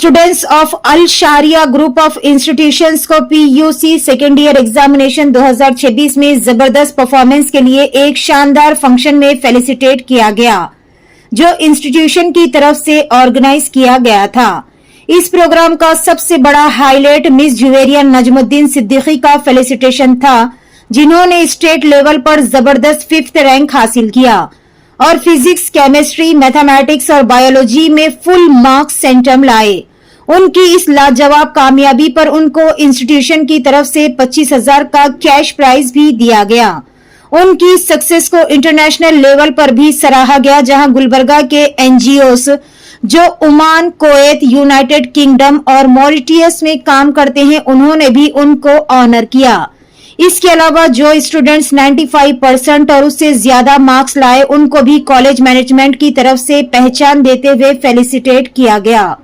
Students of Al Shariya group of institutions को PUC second year examination 2026 में जबरदस्त परफॉर्मेंस के लिए एक शानदार फंक्शन में फेलिसिटेट किया गया, जो इंस्टीट्यूशन की तरफ से ऑर्गेनाइज किया गया था। इस प्रोग्राम का सबसे बड़ा हाईलाइट मिस जुवेरिया नजमुद्दीन सिद्दीकी का फेलिसिटेशन था, जिन्होंने स्टेट लेवल पर जबरदस्त 5th रैंक हासिल किया और फिजिक्स, केमिस्ट्री, मैथमेटिक्स और बायोलॉजी में फुल मार्क्स सेंटम लाए। उनकी इस लाजवाब कामयाबी पर उनको इंस्टीट्यूशन की तरफ से 25,000 का कैश प्राइज भी दिया गया। उनकी सक्सेस को इंटरनेशनल लेवल पर भी सराहा गया, जहां गुलबर्गा के एनजीओस जो ओमान, कुवैत, यूनाइटेड किंगडम और मॉरिटियस में काम करते हैं, उन्होंने भी उनको ऑनर किया। इसके अलावा जो स्टूडेंट्स 95% और उससे ज्यादा मार्क्स लाए, उनको भी कॉलेज मैनेजमेंट की तरफ से पहचान देते हुए फेलिसिटेट किया गया।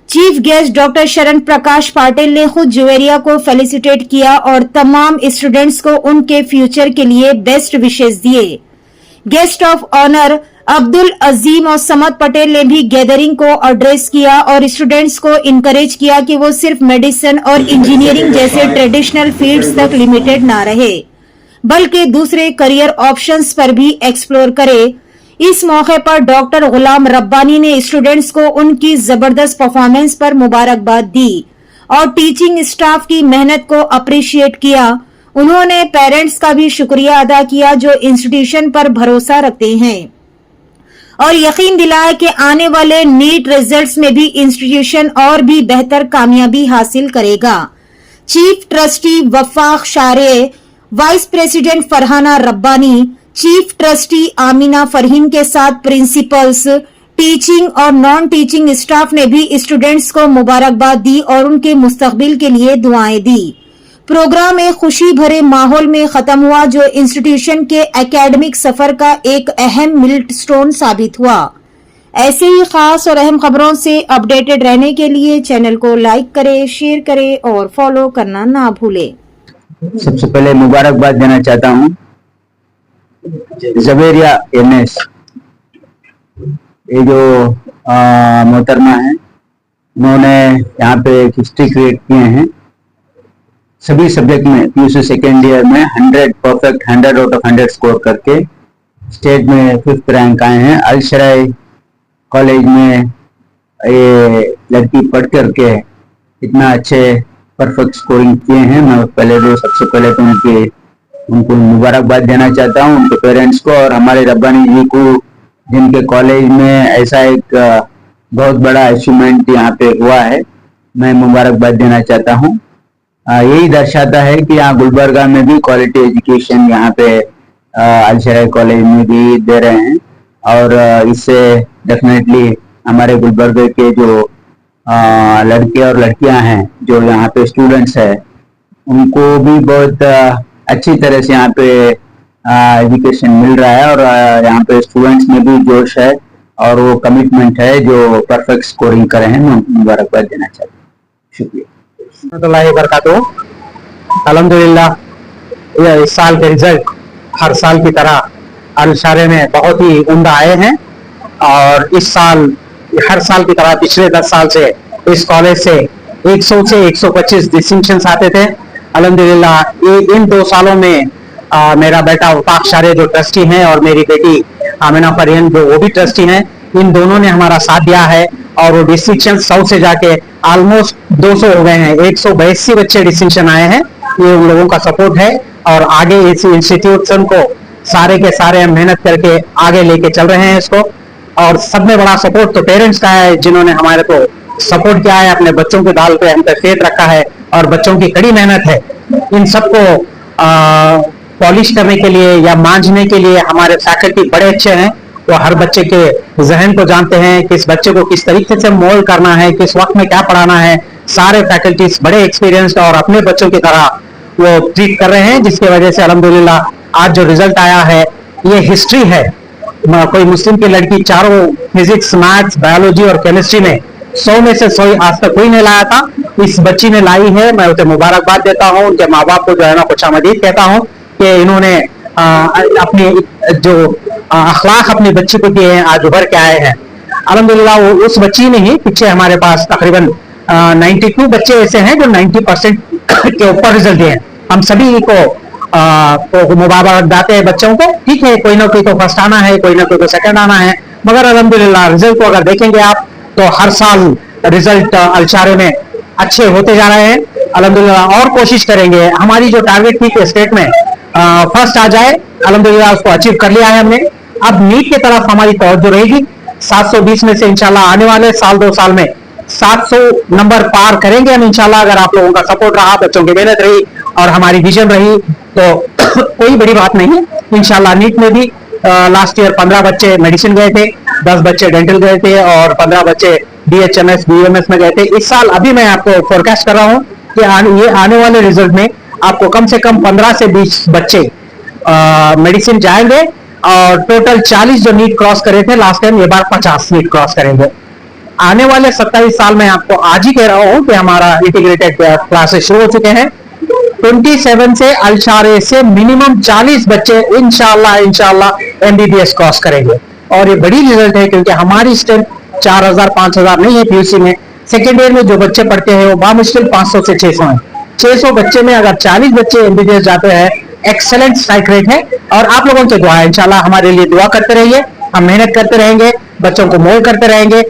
चीफ गेस्ट डॉक्टर शरण प्रकाश पाटिल ने खुद जुवेरिया को फेलिसिटेट किया और तमाम स्टूडेंट्स को उनके फ्यूचर के लिए बेस्ट विशेष दिए। गेस्ट ऑफ ऑनर अब्दुल अजीम और समद पटेल ने भी गैदरिंग को एड्रेस किया और स्टूडेंट्स को इनकरेज किया कि वो सिर्फ मेडिसिन और इंजीनियरिंग जैसे ट्रेडिशनल फील्ड्स तक लिमिटेड ना रहे, बल्कि दूसरे करियर ऑप्शंस पर भी एक्सप्लोर करे। इस मौके पर डॉक्टर गुलाम रब्बानी ने स्टूडेंट्स को उनकी जबरदस्त परफॉर्मेंस पर मुबारकबाद दी और टीचिंग स्टाफ की मेहनत को अप्रिशिएट किया। उन्होंने पेरेंट्स का भी शुक्रिया अदा किया, जो इंस्टीट्यूशन पर भरोसा रखते हैं और यकीन दिलाया कि आने वाले नीट रिजल्ट्स में भी इंस्टीट्यूशन और भी बेहतर कामयाबी हासिल करेगा। चीफ ट्रस्टी वफाक शारे, vice president Farhana Rabbani, chief trustee Amina Farheen के साथ प्रिंसिपल्स, टीचिंग और नॉन टीचिंग स्टाफ ने भी स्टूडेंट्स को मुबारकबाद दी और उनके मुस्तकबिल के लिए दुआएं दी। प्रोग्राम एक खुशी भरे माहौल में खत्म हुआ, जो इंस्टीट्यूशन के एकेडमिक सफर का एक अहम मिलस्टोन साबित हुआ। ऐसे ही खास और अहम खबरों से अपडेटेड रहने के लिए चैनल को लाइक करें, शेयर करें और फॉलो करना ना भूलें। सबसे पहले मुबारकबाद देना चाहता हूँ जुवेरिया एमएस, ये जो मोहतरमा है, उन्होंने यहाँ पे एक हिस्ट्री क्रिएट किए हैं। सभी सब्जेक्ट में पीयूसी सेकेंड ईयर में 100 परफेक्ट 100 आउट ऑफ 100 स्कोर करके स्टेट में 5th रैंक आए हैं। अल शराय कॉलेज में ये लड़की पढ़ करके इतना अच्छे परफेक्ट स्कोरिंग किए हैं। मैं सबसे पहले तो उनको मुबारकबाद देना चाहता हूँ, उनके पेरेंट्स को और हमारे रब्बानी जी को, जिनके कॉलेज में ऐसा एक बहुत बड़ा अचीवमेंट यहाँ पे हुआ है। मैं मुबारकबाद देना चाहता हूँ। यही दर्शाता है कि यहाँ गुलबर्गा में भी क्वालिटी एजुकेशन यहाँ पे अल शराय कॉलेज में भी दे रहे हैं और इससे डेफिनेटली हमारे गुलबर्गा के जो लड़के और लड़कियां हैं, जो यहाँ पे स्टूडेंट्स हैं, उनको भी बहुत अच्छी तरह से यहाँ पे एजुकेशन मिल रहा है और यहाँ पे स्टूडेंट्स में भी जोश है और वो कमिटमेंट है जो परफेक्ट स्कोरिंग करे हैं। मैं मुबारकबाद देना चाहता हूँ। शुक्रिया। अल्हम्दुलिल्लाह, इस साल के रिजल्ट हर साल की तरह अल शारिया में बहुत ही उम्दा आए हैं और इस साल हर साल की तरह पिछले 10 साल से इस कॉलेज से 100 से 125 डिस्टिंक्शंस आते थे। अल्हम्दुलिल्लाह, ये इन 2 सालों में मेरा बेटा वफाक शारे जो ट्रस्टी हैं और मेरी बेटी आमिना फरहीन जो वो भी ट्रस्टी हैं, इन दोनों ने हमारा साथ दिया है और वो डिस्टिंक्शन 100 से जाके ऑलमोस्ट 200 हो गए हैं। 182 बच्चे डिस्टिंक्शन आए हैं। ये उन लोगों का सपोर्ट है और आगे इस इंस्टीट्यूशन को सारे के सारे हम मेहनत करके आगे लेके चल रहे हैं इसको। और सब में बड़ा सपोर्ट तो पेरेंट्स का है, जिन्होंने हमारे को सपोर्ट किया है, अपने बच्चों के दाल पे हम पे फेथ रखा है और बच्चों की कड़ी मेहनत है। इन सबको पॉलिश करने के लिए या मांझने के लिए हमारे फैकल्टी बड़े अच्छे हैं। वो हर बच्चे के जहन को जानते हैं, किस बच्चे को किस तरीके से मोल्ड करना है, किस वक्त में क्या पढ़ाना है। सारे फैकल्टीज बड़े एक्सपीरियंस्ड और अपने बच्चों की तरह वो ट्रीट कर रहे हैं, जिसकी वजह से अल्हम्दुलिल्लाह आज जो रिजल्ट आया है ये हिस्ट्री है। कोई मुस्लिम की लड़की चारों फिजिक्स, मैथ्स, बायोलॉजी और केमिस्ट्री में 100 में से 100 आज तक कोई नहीं लाया था। इस बच्ची ने लाई है। मैं उसे मुबारकबाद देता हूँ। उनके माँ बाप को जो है ना खुशामदीद कहता हूँ कि इन्होंने अपने जो अखलाक अपनी बच्ची को दिए हैं, आज उभर के आए हैं। अल्हम्दुलिल्लाह वो उस बच्ची ने ही पीछे हमारे पास तकरीबन 92 बच्चे ऐसे हैं जो 90% के ऊपर रिजल्ट दिए हैं। हम सभी को मुबारक देते हैं बच्चों को। ठीक है, कोई ना कोई को फर्स्ट आना है, कोई ना कोई को सेकंड आना है, मगर अल्हम्दुलिल्लाह रिजल्ट को अगर देखेंगे आप तो हर साल रिजल्ट अलशारे में अच्छे होते जा रहे हैं। अल्हम्दुलिल्लाह और कोशिश करेंगे, हमारी जो टारगेट थी कि स्टेट में फर्स्ट आ जाए, अल्हम्दुलिल्लाह उसको अचीव कर लिया है हमने। अब नीट की तरफ हमारी तवज्जो रहेगी। 720 में से इंशाल्लाह आने वाले साल 2 साल में 700 नंबर पार करेंगे हम इंशाल्लाह। अगर आप लोगों का सपोर्ट रहा, बच्चों की मेहनत रही और हमारी विजन रही तो कोई बड़ी बात नहीं है। इंशाल्लाह नीट में भी लास्ट ईयर 15 बच्चे मेडिसिन गए थे, 10 बच्चे डेंटल गए थे और 15 बच्चे BHMS BUMS में गए थे। इस साल अभी मैं आपको फोरकास्ट कर रहा हूं कि ये आने वाले रिजल्ट में आपको कम से कम 15 से 20 बच्चे मेडिसिन जाएंगे और टोटल 40 जो नीट क्रॉस करे थे लास्ट टाइम, ये बार 50 नीट क्रॉस करेंगे। आने वाले 27 साल में आपको आज ही कह रहा हूं कि हमारा इंटीग्रेटेड क्लासेस शुरू हो चुके हैं। 27 से अलशारे से मिनिमम 40 बच्चे इंशाल्लाह MBBS क्रॉस करेंगे और ये बड़ी रिजल्ट है क्योंकि हमारी स्ट्रेंथ 4000-5000 नहीं है PUC में। सेकेंड ईयर में जो बच्चे पढ़ते हैं वो बामुश्किल 500 से 600 हैं। 600 बच्चे में अगर 40 बच्चे MBBS जाते हैं, एक्सेलेंट स्ट्राइक रेट है। और आप लोगों की दुआ है, इंशाल्लाह हमारे लिए दुआ करते रहिए, हम मेहनत करते रहेंगे, बच्चों को मोल्ड करते रहेंगे।